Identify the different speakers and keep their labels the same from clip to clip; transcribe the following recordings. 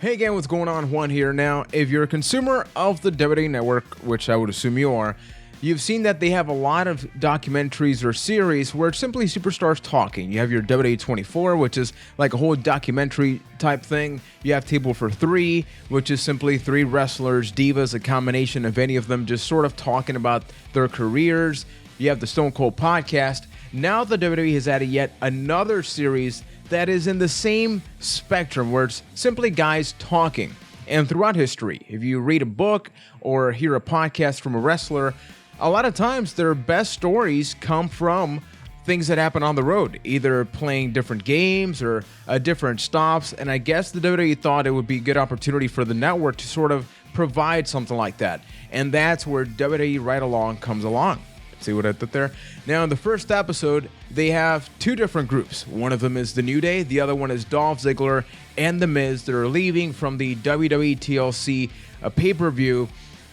Speaker 1: Hey again, what's going on? Juan here. Now, if you're a consumer of the WWE Network, which I would assume you are, you've seen that they have a lot of documentaries or series where it's simply superstars talking. You have your WWE 24, which is like a whole documentary type thing. You have Table for Three, which is simply three wrestlers, divas, a combination of any of them just sort of talking about their careers. You have the Stone Cold Podcast. Now the WWE has added yet another series that is in the same spectrum where it's simply guys talking. And throughout history, if you read a book or hear a podcast from a wrestler, a lot of times their best stories come from things that happen on the road, either playing different games or different stops. And I guess the WWE thought it would be a good opportunity for the network to sort of provide something like that. And that's where WWE Ride Along comes along. See what I did there? Now, in the first episode, they have two different groups. One of them is The New Day. The other one is Dolph Ziggler and The Miz. They're leaving from the WWE TLC pay-per-view.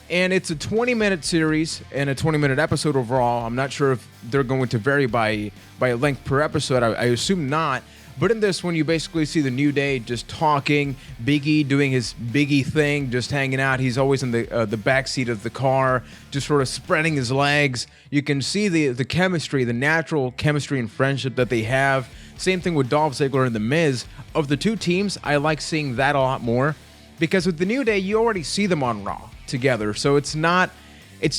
Speaker 1: And it's a 20-minute series and a 20-minute episode overall. I'm not sure if they're going to vary by length per episode. I assume not. But in this one, you basically see the New Day just talking, Big E doing his Big E thing, just hanging out. He's always in the backseat of the car, just sort of spreading his legs. You can see the chemistry, the natural chemistry and friendship that they have. Same thing with Dolph Ziggler and The Miz. Of the two teams, I like seeing that a lot more. Because with the New Day, you already see them on Raw together. So it's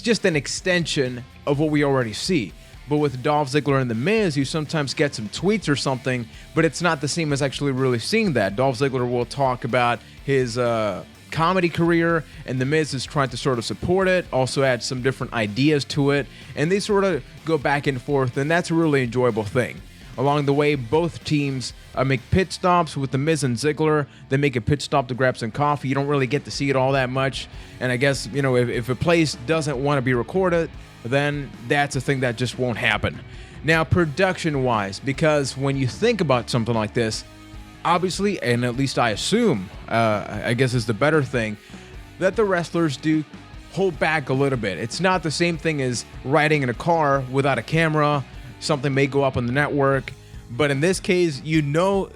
Speaker 1: just an extension of what we already see. But with Dolph Ziggler and The Miz, you sometimes get some tweets or something, but it's not the same as actually really seeing that. Dolph Ziggler will talk about his comedy career, and The Miz is trying to sort of support it, also add some different ideas to it, and they sort of go back and forth, and that's a really enjoyable thing. Along the way, both teams make pit stops. With The Miz and Ziggler, they make a pit stop to grab some coffee. You don't really get to see it all that much, and I guess, if a place doesn't want to be recorded, then that's a thing that just won't happen. Now, production-wise, because when you think about something like this, obviously, and at least I assume, I guess is the better thing, that the wrestlers do hold back a little bit. It's not the same thing as riding in a car without a camera. Something may go up on the network, but in this case,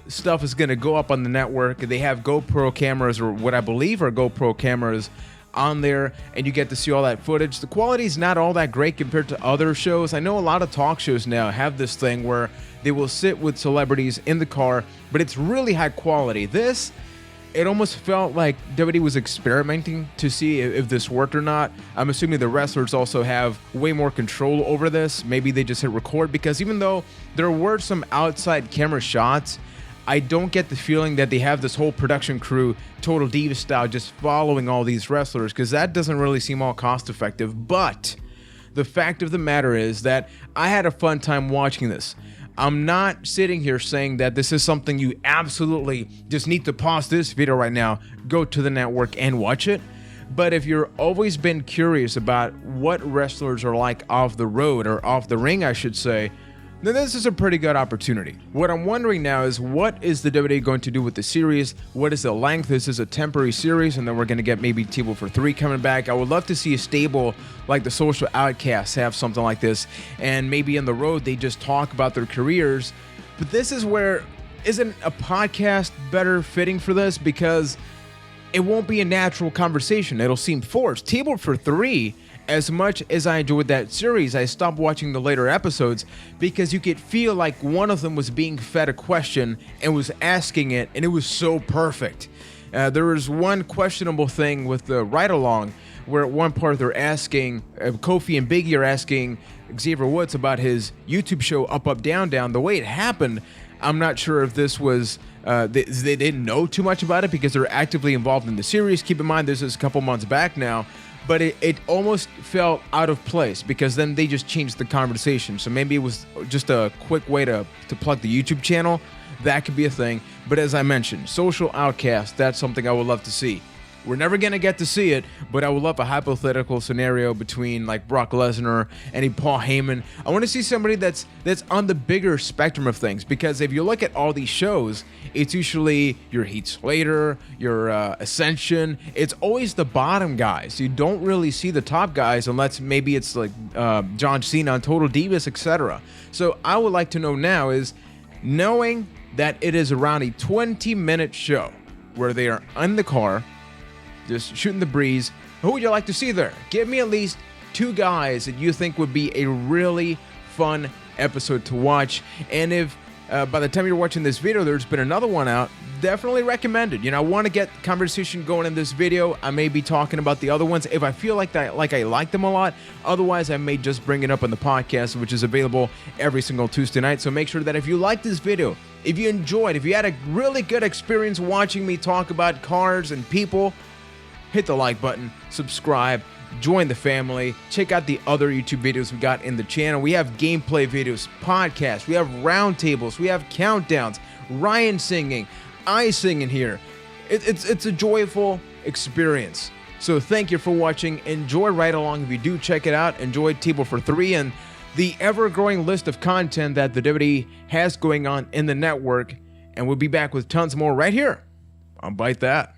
Speaker 1: stuff is going to go up on the network. They have GoPro cameras, or what I believe are GoPro cameras, on there, and you get to see all that footage. The quality is not all that great compared to other shows. I know a lot of talk shows now have this thing where they will sit with celebrities in the car, but it's really high quality. It almost felt like WWE was experimenting to see if this worked or not. I'm assuming the wrestlers also have way more control over this. Maybe they just hit record, because even though there were some outside camera shots, I don't get the feeling that they have this whole production crew, Total Diva style, just following all these wrestlers, because that doesn't really seem all cost effective. But the fact of the matter is that I had a fun time watching this. I'm not sitting here saying that this is something you absolutely just need to pause this video right now, go to the network and watch it. But if you've always been curious about what wrestlers are like off the road, or off the ring, I should say, then this is a pretty good opportunity. What I'm wondering now is, what is the WWE going to do with the series? What is the length? This is a temporary series, and then we're going to get maybe Table for Three coming back. I would love to see a stable like the Social Outcasts have something like this, and maybe in the road they just talk about their careers. But this is where, isn't a podcast better fitting for this? Because it won't be a natural conversation. It'll seem forced. Table for Three, as much as I enjoyed that series, I stopped watching the later episodes because you could feel like one of them was being fed a question and was asking it, and it was so perfect. There was one questionable thing with the ride-along where at one part they're asking, Kofi and Big E are asking Xavier Woods about his YouTube show Up, Up, Down, Down. The way it happened, I'm not sure if this was, they didn't know too much about it because they're actively involved in the series. Keep in mind, this is a couple months back now. But it almost felt out of place, because then they just changed the conversation. So maybe it was just a quick way to plug the YouTube channel. That could be a thing. But as I mentioned, Social Outcast, that's something I would love to see. We're never going to get to see it, but I would love a hypothetical scenario between like Brock Lesnar and Paul Heyman. I want to see somebody that's on the bigger spectrum of things, because if you look at all these shows, it's usually your Heath Slater, your Ascension. It's always the bottom guys. You don't really see the top guys unless maybe it's like John Cena on Total Divas, etc. So I would like to know now is, knowing that it is around a 20-minute show, where they are in the car, just shooting the breeze. Who would you like to see there? Give me at least 2 guys that you think would be a really fun episode to watch. And if by the time you're watching this video, there's been another one out, definitely recommend it. I want to get conversation going in this video. I may be talking about the other ones if I feel like I like them a lot. Otherwise, I may just bring it up on the podcast, which is available every single Tuesday night. So make sure that if you like this video, if you enjoyed, if you had a really good experience watching me talk about cars and people, hit the like button, subscribe, join the family, check out the other YouTube videos we got in the channel. We have gameplay videos, podcasts, we have roundtables, we have countdowns, Ryan singing, I singing here. It's a joyful experience. So thank you for watching. Enjoy Ride Along if you do check it out. Enjoy Table for 3 and the ever-growing list of content that the WWE has going on in the network. And we'll be back with tons more right here on Byte That.